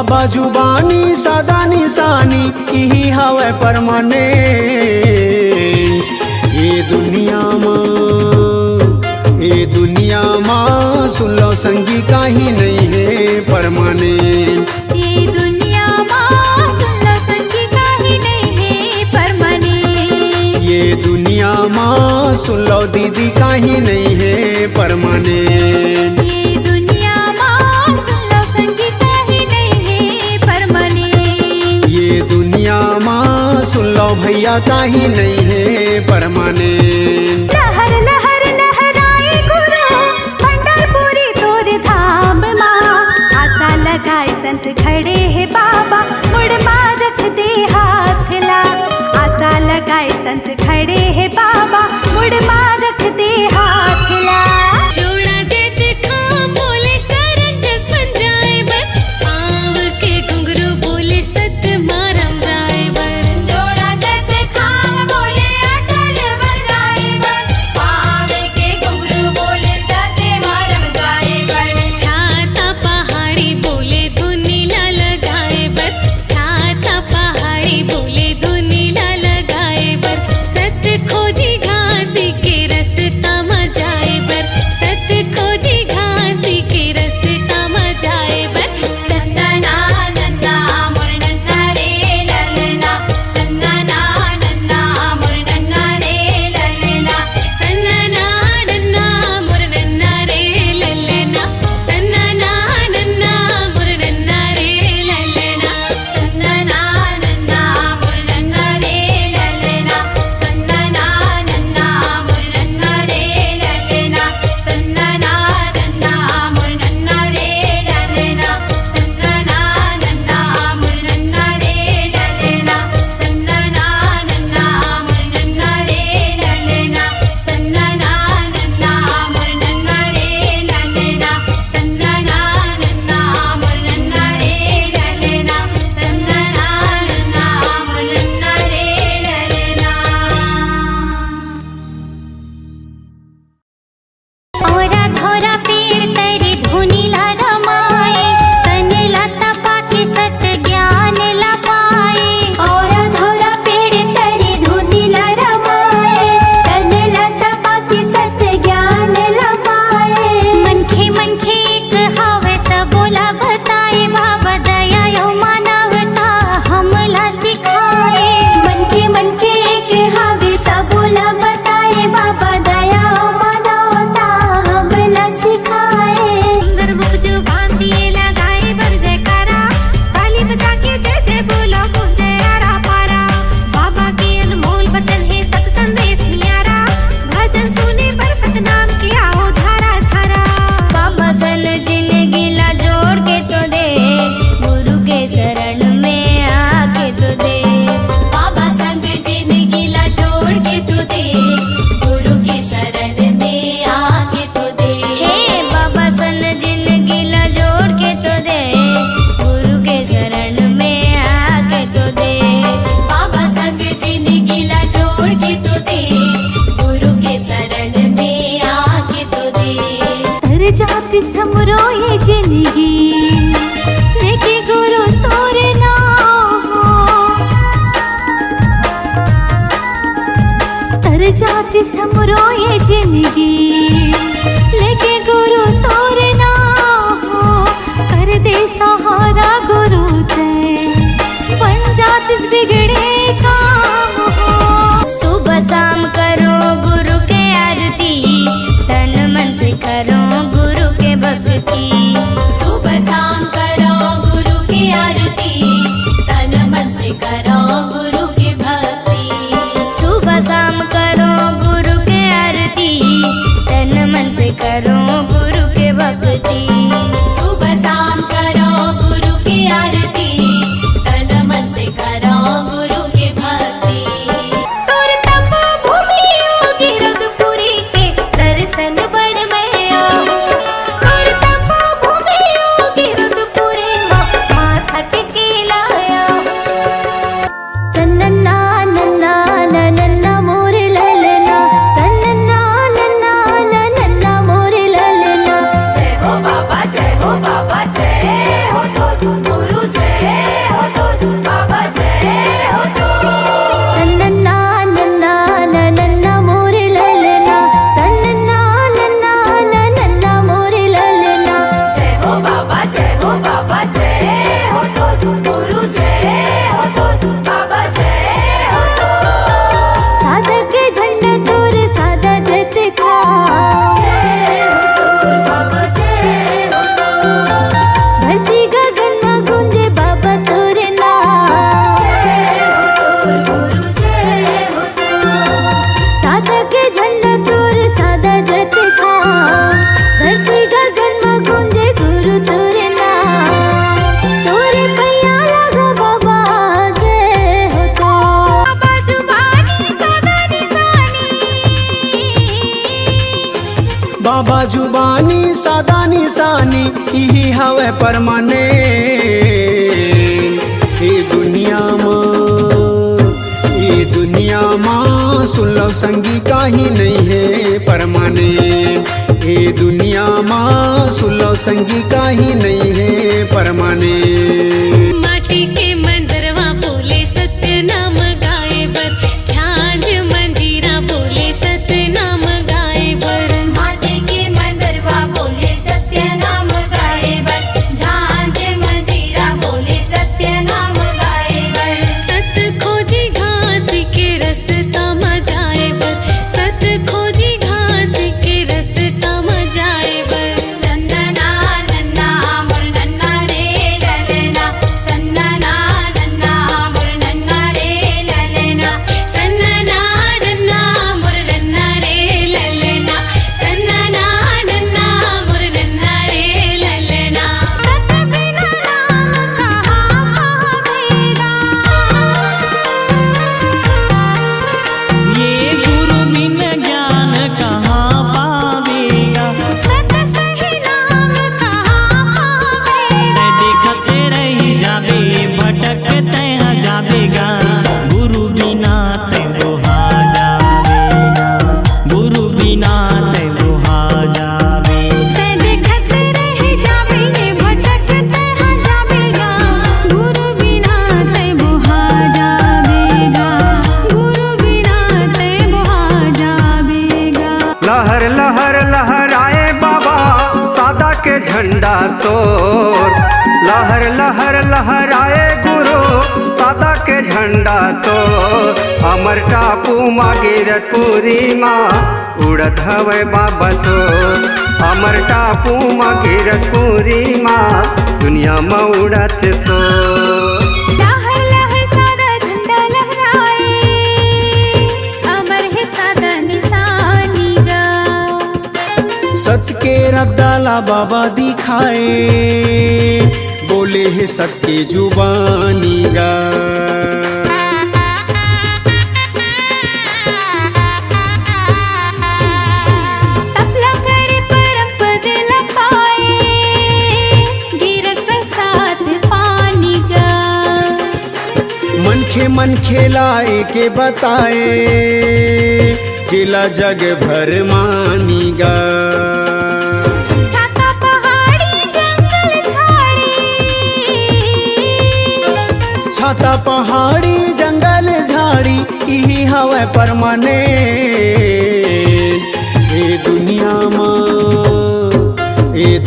बाबा जुबानी सादा निशानी यही हवे परमाने। ये दुनिया माँ सुन लो संगी काहीं नहीं है परमाने। ये दुनिया माँ सुन लो संगी काहीं नहीं है परमाने। ये दुनिया माँ सुन लो दीदी काहीं नहीं है परमाने। ये दुनिया माँ सुन लो संगी काहीं नहीं है परमाने। ये दुनिया माँ सुन लो भैया काहीं नहीं है परमाने। लहर लहर लहराए गुरु पंढरपुरी तोर धाम माँ। आशा लगाए संत खड़े है बाबा मुड़ माँ रख दे हाथ ला। आशा लगाए संत खड़े है बाबा मुड़ माँ रख दे हाथ ला। जोड़ा देते खा बोले सरन जस बन जाए बस। पाँव के घुंघरू बोले सत मारम जाए बस। जोड़ा देते खा बोले अटल बन जाए बस। पाँव के घुंघरू बोले सत मारम जाए बस। छाता पहाड़ी बोले धुनी ला लगाए बस। छाता पहाड़ी बोले धुनी ला लगाए बस। सत खोजी घासी के रस्ता मजाए बर। सत खोजी घासी के रस्ता मजाए बर। सन्ना नन्ना मोर नन्ना रे ललना। सन्ना नन्ना मोर नन्ना रे ललना। सन्ना नन्ना मोर नन्ना रे ललना। सन्ना नन्ना मोर नन्ना रे ललना। सन्ना नन्ना मोर नन्ना रे ललना। सन्ना नन्ना मोर नन्ना रे ललना। सन्ना नन्ना मोर नन्ना रे ललना। सन्ना नन्ना मोर नन्ना रे ललना। सन्ना नन्ना मोर नन्ना रे ललना। सन्ना नन्ना मोर नन्ना रे ललना। सन्ना नन्ना मोर नन्ना रे ललना। सन्ना नन्ना मोर नन्ना रे ललना। औरा धोरा पेड़ तेरे धुनी ला रमाए। तन लता पाके सत ज्ञान ला पाए। औरा धोरा पेड़ तेरे धुनी ला रमाए। तन लता पाके सत ज्ञान ला पाए। मनखे मनखे एक हावे सबोला बताए। बाबा दया यो मानवता हमला सिखाए। मनखे मनखे एक हावे सबोला बताए। बाबा दया ओ मानवता हमला सिखाए। सुंदर मुख जुबान दिए लगाए बर जयकारा। ताली बजा के जय जय बोलो गूंजे आरा पारा। बाबा के अनमोल वचन है सत संदेश न्यारा। भजन सुने पर सतनाम की आओ धारा धारा। बाबा सन जिंदगी ला जोड़ के तो दे। गुरु के शरण में आके तो दे। बाबा संग जिंदगी ला जोड़ के तो दे। गुरु के शरण में आके तो दे। हे बाबा सन जिंदगी ला जोड़ के तो दे। गुरु के शरण में आके तो दे। बाबा संग जिंदगी ला जोड़ के तो दे। गुरु के शरण में आके तो दे। तर जाति समरो ये जिंदगी लेके गुरु तोरे नाम। तर जाति समरो ये जिंदगी लेके गुरु तोरे नाम। कर दे सहारा गुरु ते बन जात इस बिगड़े काम हो। सुबह शाम करो गुरु के आरती। तन मन से करो गुरु के भक्ति। सुबह शाम करो गुरु की आरती। तन मन से करो गुरु की भक्ति। सुबह शाम करो गुरु के आरती। तन बाबा जुबानी सादा निशानी यही हवे परमाने। ये दुनिया माँ सुन लो संगी काही नहीं है परमाने। ये दुनिया माँ सुन लो संगी काही नहीं है परमाने। माटी के मंदिरवा बोले सत्य नाम गाए बर, झांझ मंजीरा बोले सत्य नाम गाए बर। माटी के मंदिरवा बोले सत्य नाम गाए बर, झांझ मंजीरा बोले सत्य नाम गाए बर। सत खोजी घास के रस्ता में जाए बर, सत खोजी घास के रस्ता में जाए बर। सन्नना नन्ना मोर नन्ना रे ललना, सन्नना नन्ना मोर नन्ना रे ललना, सन्नना नन्ना मोर नन्ना रे ललना, सन्नना नन्ना मोर नन्ना रे ललना। सत बिना नाम कहाँ पावेगा। ये गुरु बिन ज्ञान कहाँ पावेगा। सत सही नाम कहाँ पावेगा। तै देखते रही जाबे भटकते जाबेगा। गुरु बिना तै मोहा जावेगा। गुरु बिना तै मोहा जावे। ते देखते रह जावेंगे भटकते हाँ जावेगा। गुरु बिना ते मोहा जावेगा। गुरु बिना ते मोहा जावेगा। लहर लहर लहराए बाबा सादा के झंडा तोर। लहर लहर लहराए गुरु सादा के झंडा तोर। अमर टापू माँ गिरतपुरी माँ उड़त हवे बाबा सोर। अमर टापू माँ गिरतपुरी माँ दुनिया में उड़त सोर। लहर लहर सादा झंडा लहराए, अमर है सादा निशानी गा। सत के रद्दाला बाबा दिखाए बोले है सत के जुबानी गा। तपला करे परम पद लपाए, गिरत बरसात पानी गा। मन खेलाए के बताए जिला जग भर मानीगा। छाता पहाड़ी जंगल झाड़ी, छाता पहाड़ी जंगल झाड़ी यही हवा परमाने। ये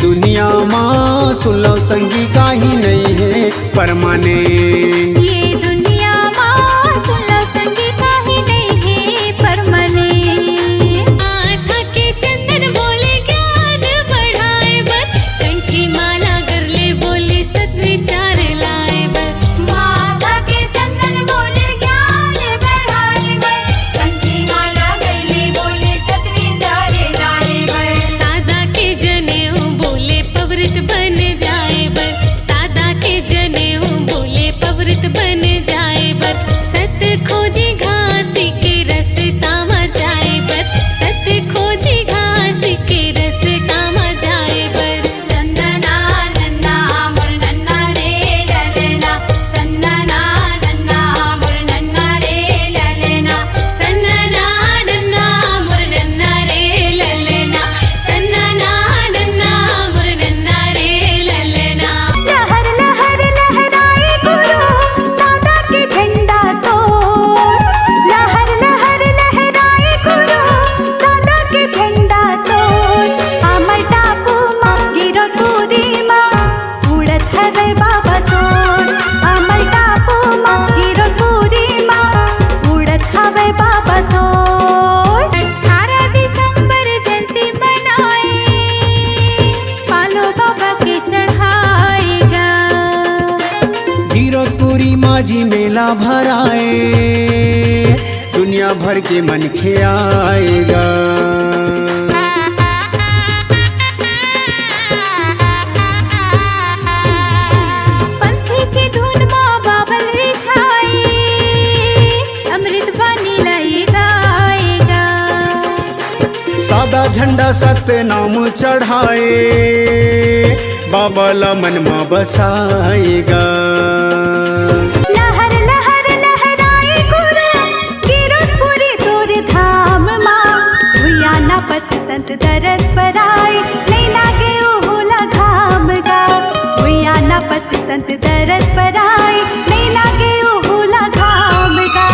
दुनिया माँ सुन लो संगी काही नहीं है परमाने। ये दुनिया माँ सुन लो संगी काहे नहीं है परमाने। आस्था के चंदन बोले ज्ञान बढ़ाए बर, कंठी माला गरले बोले सद्विचार लाए बर। माता के चंदन बोले ज्ञान बढ़ाए बर, कंठी माला गले बोले सत्विचार लाए बर। सादा के जनेऊ बोले पवित्र बन जाए बर, सादा के जनेऊ बोले पवित्र बन जाए बर। सत खोजी घास के रस्ता में जाए बर, सत खोजी घास के रस्ता में जाए बर। सन्नना नन्ना मोर नन्ना रे ललना, सन्नना नन्ना मोर नन्ना रे ललना, सन्नना नन्ना मोर नन्ना रे ललना, सन्नना नन्ना मोर नन्ना रे ललना। लहर लहर लहराए गुरु सादा के झंडा तोड़। लहर लहर लहराए गुरु सादा के झंडा तोड़। अमर टापू माँ गिरो तूरी माँ उड़त हवे बाबा सोर। अमर टापू माँ गिरो तूरी माँ उड़त हवे बाबा सोर। 18 दिसंबर जयंती मनाए, पालो बाबा के चढ़ाएगा। गिरतपुरी माझी मेला भराए दुनिया भर के मन खे आएगा। पंथी की धुन माँ बाबल रिझाए, अमृत पानी लाई गाएगा। सादा सादा झंडा सतनाम चढ़ाए बाबा ला मन में बसाएगा। लहर लहर लहराए गुरु गिरधपुरी तोर धाम माँ भुया ना पत संत दरस पर आए नहीं लागे ओहुला घाम गा भुया ना पत संत दरस पर आए नहीं लागे ओहुला घाम गा।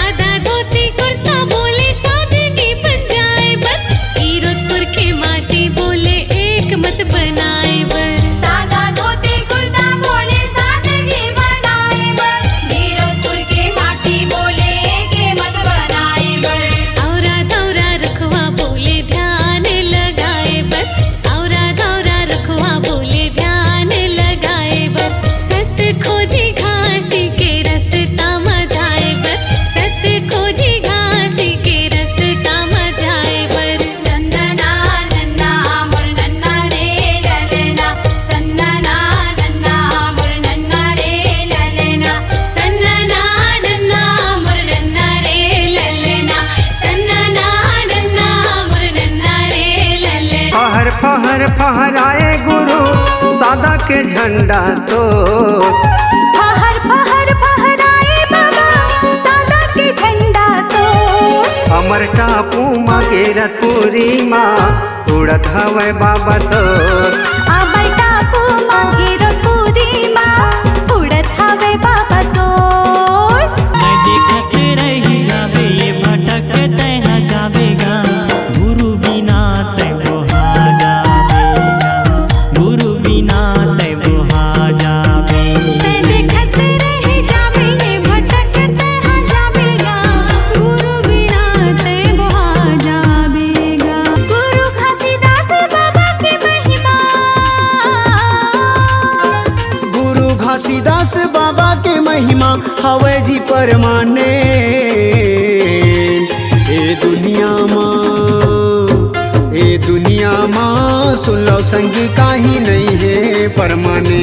आधा धोती कुर्ता बोले सादगी बन जाए बस गिरधपुर के माटी बोले एक मत बनाए बस सादा धोती कुर्ता बोले सादगी बनाए बर गिरधपुर के माटी बोले के मत बनाए बर औरा दौरा रखवा बोले ध्यान लगाए बस औरा दौरा रखवा बोले ध्यान लगाए बस सत खोजी घासी के रस्ता मजाए बस सत खोजी घासी के रस्ता मजाए बस संदना नन्ना मोर नन्ना रे ललना संदना नन्ना मोर नन्ना रे ललना सन्ना नन्ना मोर नन्ना रे ललना सन्ना नन्ना मोर नन्ना रे ललना फहर फहर फहराए गुरु सादा के झंडा तो फहर फहर फहराए बाबा सादा के झंडा तो अमर टापू माँ गिरधपुरी माँ उड़त हवे बाबा सोर अमर टापू माँ गिरधपुरी माँ उड़त हवे बाबा तोर। मैं देखत रही जावे ये भटकते हैं जावेगा गुरु बिना तय बोहा जावेगा गुरु बिना तय बोहा जावे मैं देखत रह जावे ये भटकते हाँ जावेगा गुरु बिना ते बहा जावेगा। गुरु घासीदास बाबा की महिमा गुरु घासीदास बाबा के महिमा हवे जी परमाने ए दुनिया माँ सुन लो संगी काही नहीं है परमाने।